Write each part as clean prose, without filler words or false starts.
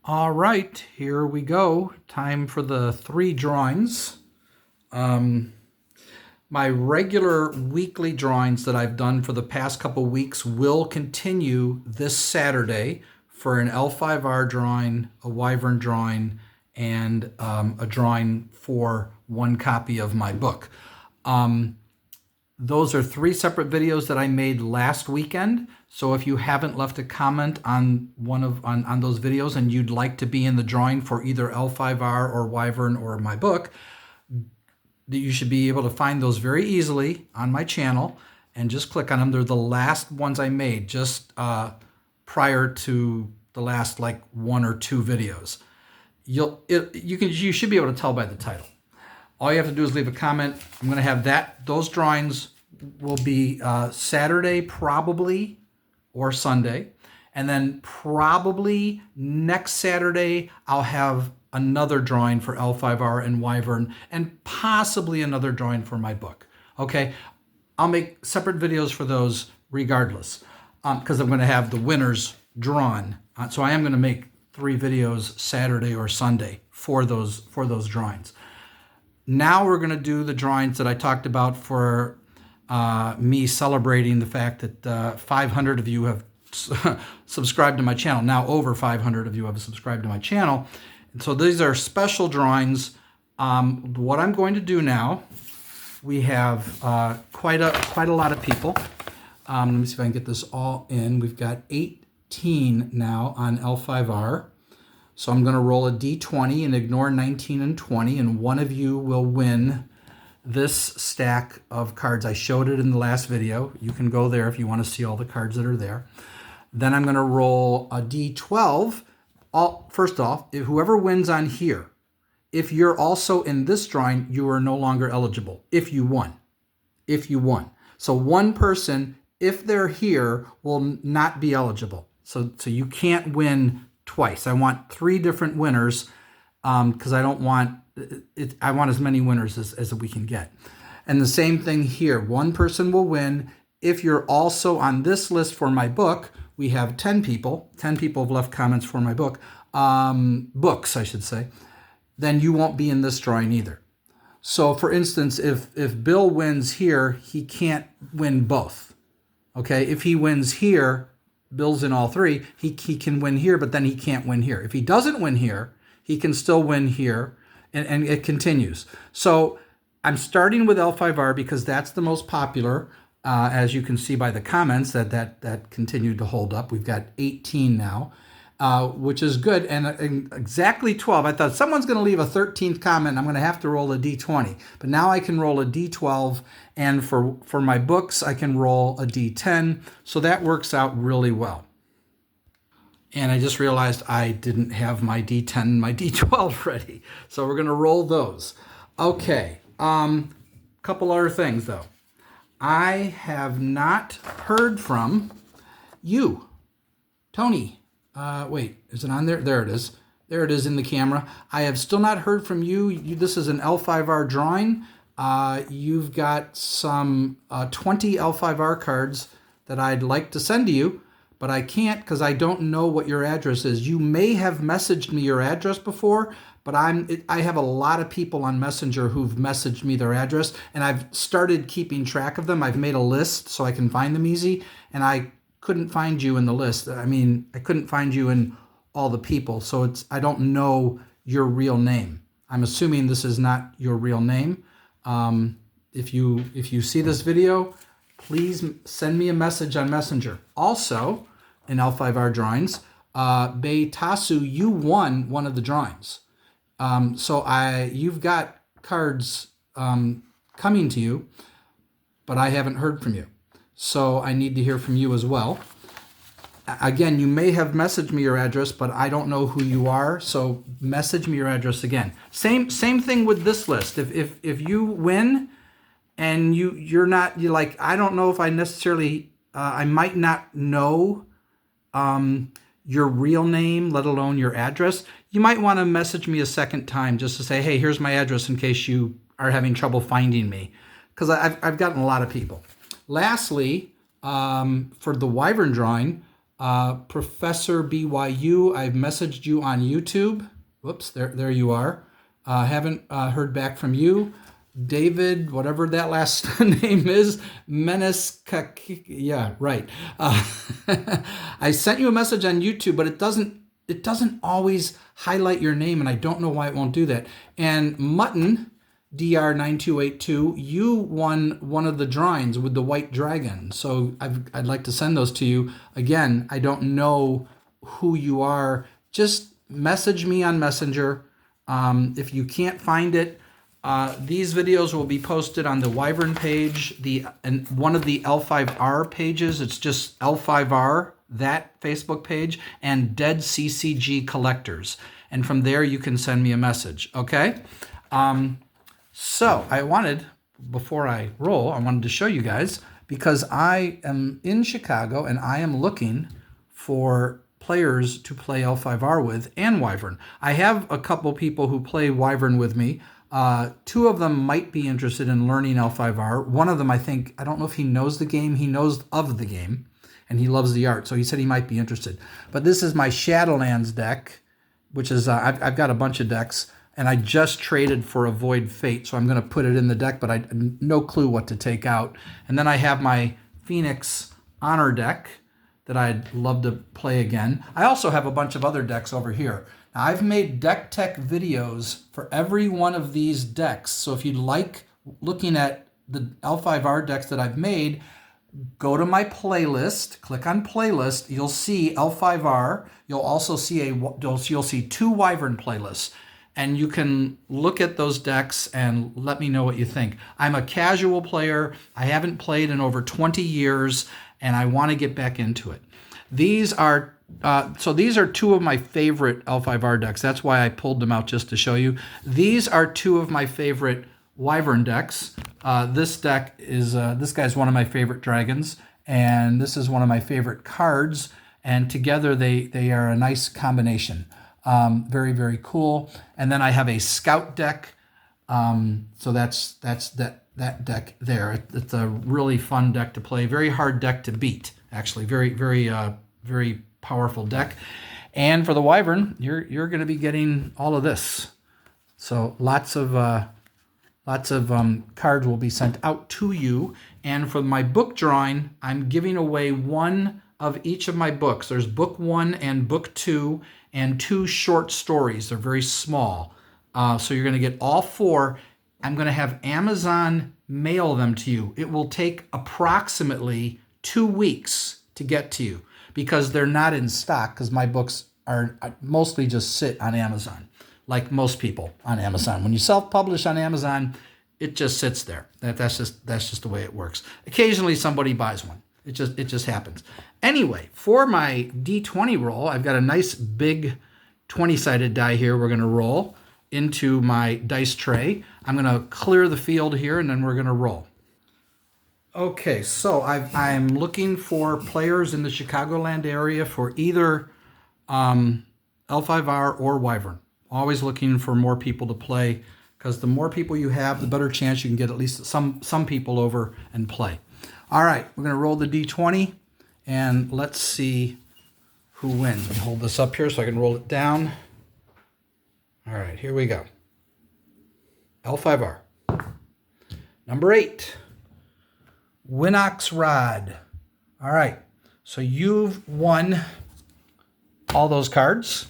All right, here we go. Time for the 3 drawings. My regular weekly drawings that I've done for the past couple weeks will continue this Saturday for an L5R drawing, a Wyvern drawing, and a drawing for 1 copy of my book. Those are 3 separate videos that I made last weekend. So if you haven't left a comment on on those videos and you'd like to be in the drawing for either L5R or Wyvern or my book, you should be able to find those very easily on my channel and just click on them. They're the last ones I made just prior to the last like 1 or 2 videos. You should be able to tell by the title. All you have to do is leave a comment. I'm going to have those drawings will be Saturday probably or Sunday. And then probably next Saturday, I'll have another drawing for L5R and Wyvern and possibly another drawing for my book. Okay, I'll make separate videos for those regardless because I'm going to have the winners drawn. So I am going to make 3 videos Saturday or Sunday for those drawings. Now we're going to do the drawings that I talked about for me celebrating the fact that 500 of you have subscribed to my channel. Now over 500 of you have subscribed to my channel. And so these are special drawings. What I'm going to do now, we have quite a lot of people. Let me see if I can get this all in. We've got 18 now on L5R. So I'm going to roll a d20 and ignore 19 and 20, and one of you will win this stack of cards. I showed it in the last video. You can go there if you want to see all the cards that are there. Then I'm going to roll a d12. First off, whoever wins on here, if you're also in this drawing, you are no longer eligible if you won. If you won. So one person, if they're here, will not be eligible. So you can't win twice. I want 3 different winners because I don't want it. I want as many winners as we can get. And the same thing here. One person will win. If you're also on this list for my book, we have 10 people. 10 people have left comments for my book. Books, I should say. Then you won't be in this drawing either. So for instance, if Bill wins here, he can't win both. Okay, if he wins here, Bill's in all 3, he can win here, but then he can't win here. If he doesn't win here, he can still win here, and it continues. So I'm starting with L5R because that's the most popular, as you can see by the comments that continued to hold up. We've got 18 now, which is good, and exactly 12. I thought someone's going to leave a 13th comment. I'm going to have to roll a d20, but now I can roll a d12, and for my books, I can roll a d10, so that works out really well. And I just realized I didn't have my d10 and my d12 ready, so we're going to roll those. Okay, couple other things, though. I have not heard from you, Tony. Wait, is it on there? There it is. There it is in the camera. I have still not heard from you. This is an L5R drawing. You've got some 20 L5R cards that I'd like to send to you, but I can't because I don't know what your address is. You may have messaged me your address before, but I have a lot of people on Messenger who've messaged me their address, and I've started keeping track of them. I've made a list so I can find them easy, and I couldn't find you in the list. I mean, I couldn't find you in all the people, so I don't know your real name. I'm assuming this is not your real name. If you see this video, please send me a message on Messenger. Also, in L5R drawings, Beitasu, you won one of the drawings. So you've got cards coming to you, but I haven't heard from you. So I need to hear from you as well. Again, you may have messaged me your address, but I don't know who you are, so message me your address again. Same thing with this list. If you win and you're like, I don't know if I necessarily, I might not know your real name, let alone your address. You might want to message me a second time just to say, hey, here's my address in case you are having trouble finding me, because I've gotten a lot of people. Lastly, for the Wyvern drawing, Professor BYU, I've messaged you on YouTube. Whoops, there you are. Haven't heard back from you. David, whatever that last name is, yeah, right. I sent you a message on YouTube, but it doesn't always highlight your name, and I don't know why it won't do that. And Mutton, DR9282, you won one of the drawings with the white dragon. So I'd like to send those to you. Again, I don't know who you are. Just message me on Messenger. If you can't find it, these videos will be posted on the Wyvern page, and one of the L5R pages. It's just L5R, that Facebook page, and Dead CCG Collectors. And from there, you can send me a message, okay? So I wanted, before I roll, I wanted to show you guys, because I am in Chicago and I am looking for players to play L5R with and Wyvern. I have a couple people who play Wyvern with me. Two of them might be interested in learning L5R. One of them, I don't know if he knows the game. He knows of the game, and he loves the art, so he said he might be interested. But this is my Shadowlands deck, which is, I've got a bunch of decks, and I just traded for a Void Fate, so I'm going to put it in the deck, but I no clue what to take out. And then I have my Phoenix Honor deck that I'd love to play again. I also have a bunch of other decks over here. Now, I've made deck tech videos for every one of these decks, so if you'd like looking at the L5R decks that I've made, go to my playlist, click on playlist, you'll see L5R, you'll also see you'll see two Wyvern playlists. And you can look at those decks and let me know what you think. I'm a casual player. I haven't played in over 20 years, and I want to get back into it. These are two of my favorite L5R decks. That's why I pulled them out just to show you. These are two of my favorite Wyvern decks. This deck is this guy's one of my favorite dragons, and this is one of my favorite cards. And together they are a nice combination. Very, very cool. And then I have a scout deck. So that's that deck there. It's a really fun deck to play. Very hard deck to beat, actually. Very, very, very powerful deck. And for the Wyvern, you're going to be getting all of this. So lots of cards will be sent out to you. And for my book drawing, I'm giving away one of each of my books. There's book 1 and book 2 and 2 short stories. They're very small. So you're going to get all 4. I'm going to have Amazon mail them to you. It will take approximately 2 weeks to get to you because they're not in stock, because my books are mostly just sit on Amazon, like most people on Amazon. When you self-publish on Amazon, it just sits there. That's just the way it works. Occasionally somebody buys one. It just happens. Anyway, for my D20 roll, I've got a nice big 20-sided die here we're going to roll into my dice tray. I'm going to clear the field here, and then we're going to roll. Okay, so I'm looking for players in the Chicagoland area for either L5R or Wyvern. Always looking for more people to play, because the more people you have, the better chance you can get at least some people over and play. All right, we're going to roll the D20, and let's see who wins. Let me hold this up here so I can roll it down. All right, here we go. L5R. Number 8, Winox Rod. All right, so you've won all those cards.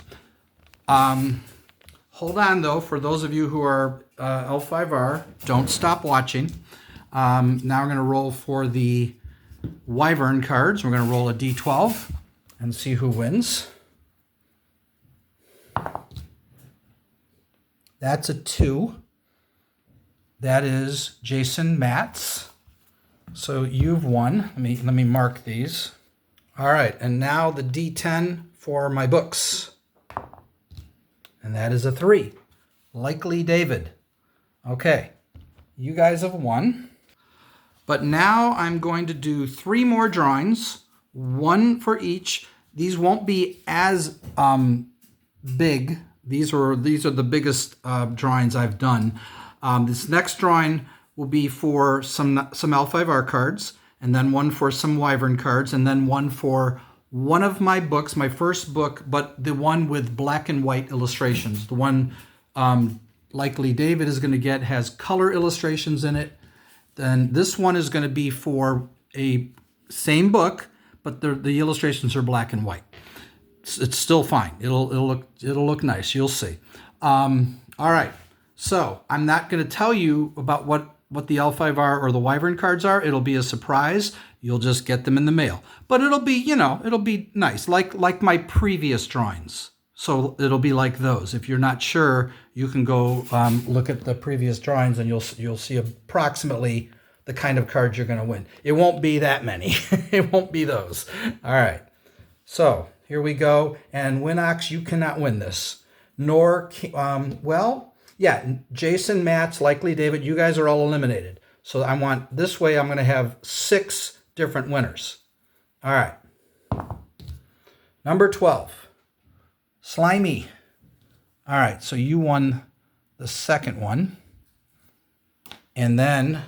Hold on, though, for those of you who are L5R, don't stop watching. Now we're going to roll for the Wyvern cards. We're going to roll a D12 and see who wins. That's a 2. That is Jason Matz. So you've won. Let me mark these. All right, and now the D10 for my books. And that is a 3. Likely David. Okay, you guys have won. But now I'm going to do 3 more drawings, 1 for each. These won't be as big. These are the biggest drawings I've done. This next drawing will be for some L5R cards, and then one for some Wyvern cards, and then one for one of my books, my first book, but the one with black and white illustrations. The one likely David is going to get has color illustrations in it. Then this one is going to be for a same book, but the illustrations are black and white. It's still fine. It'll look nice. You'll see. All right. So I'm not going to tell you about what the L5R or the Wyvern cards are. It'll be a surprise. You'll just get them in the mail. But it'll be, it'll be nice, like my previous drawings. So it'll be like those. If you're not sure, you can go look at the previous drawings and you'll see approximately the kind of cards you're going to win. It won't be that many. It won't be those. All right. So here we go. And Winox, you cannot win this. Nor, Jason, Matt's, likely David, you guys are all eliminated. So this way I'm going to have 6 different winners. All right. Number 12. Slimy. All right, so you won the second one. And then,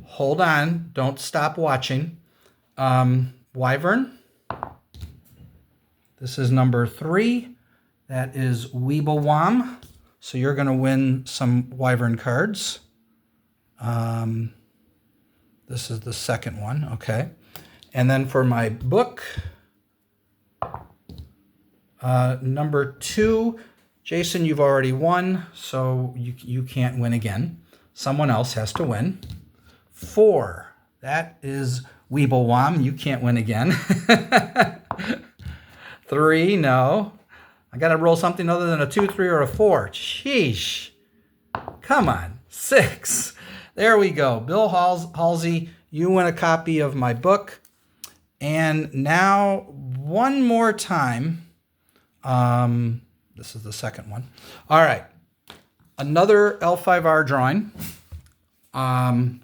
hold on, don't stop watching. Wyvern. This is number 3. That is Weeblewam. So you're going to win some Wyvern cards. This is the second one, okay. And then for my book, number 2, Jason, you've already won, so you can't win again. Someone else has to win. 4, that is Weeblewam. You can't win again. 3, no. I got to roll something other than a 2, 3, or a 4. Sheesh. Come on. 6. There we go. Bill Halsey, you win a copy of my book. And now, one more time. This is the second one. All right. Another L5R drawing. We're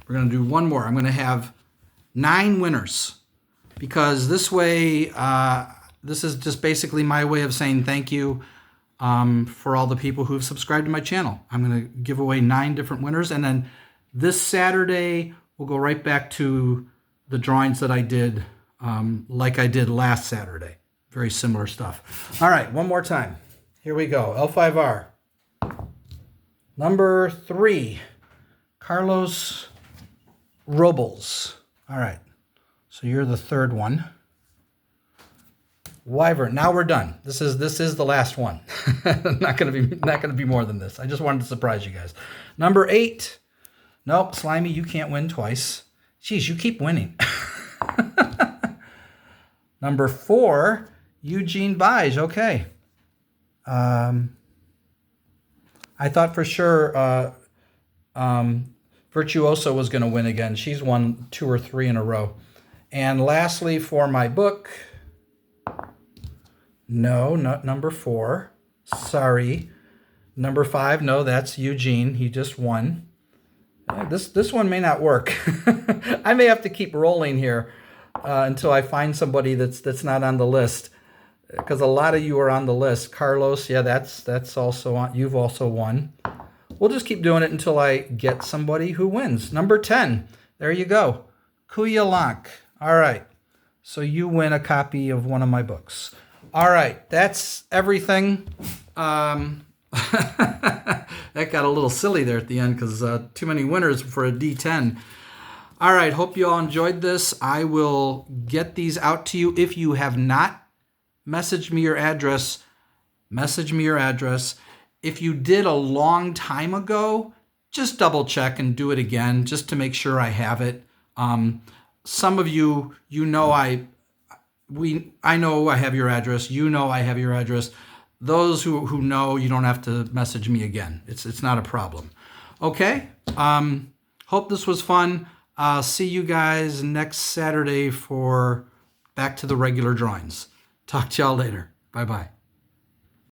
going to do one more. I'm going to have 9 winners. Because this way, this is just basically my way of saying thank you for all the people who've subscribed to my channel. I'm going to give away 9 different winners. And then this Saturday, we'll go right back to the drawings that I did like I did last Saturday. Very similar stuff. All right, one more time. Here we go. L5R. Number 3, Carlos Robles. All right, so you're the third one. Wyvern. Now we're done. This is the last one. not gonna be more than this. I just wanted to surprise you guys. Number 8. Nope, Slimy, you can't win twice. Jeez, you keep winning. Number 4, Eugene Beige. Okay. I thought for sure Virtuoso was going to win again. She's won 2 or 3 in a row. And lastly, for my book, no, not number 4. Sorry. Number 5, no, that's Eugene. He just won. This one may not work. I may have to keep rolling here until I find somebody that's not on the list, because a lot of you are on the list. Carlos, yeah, that's also on. You've also won. We'll just keep doing it until I get somebody who wins. Number 10. There you go. Kuyalank. All right. So you win a copy of one of my books. All right. That's everything. That got a little silly there at the end because too many winners for a D10. All right. Hope you all enjoyed this. I will get these out to you. If you have not messaged me your address, message me your address. If you did a long time ago, just double check and do it again just to make sure I have it. Some of you, I know I have your address. You know I have your address. Those who know, you don't have to message me again. It's not a problem. Okay. Hope this was fun. See you guys next Saturday for back to the regular drawings. Talk to y'all later. Bye-bye.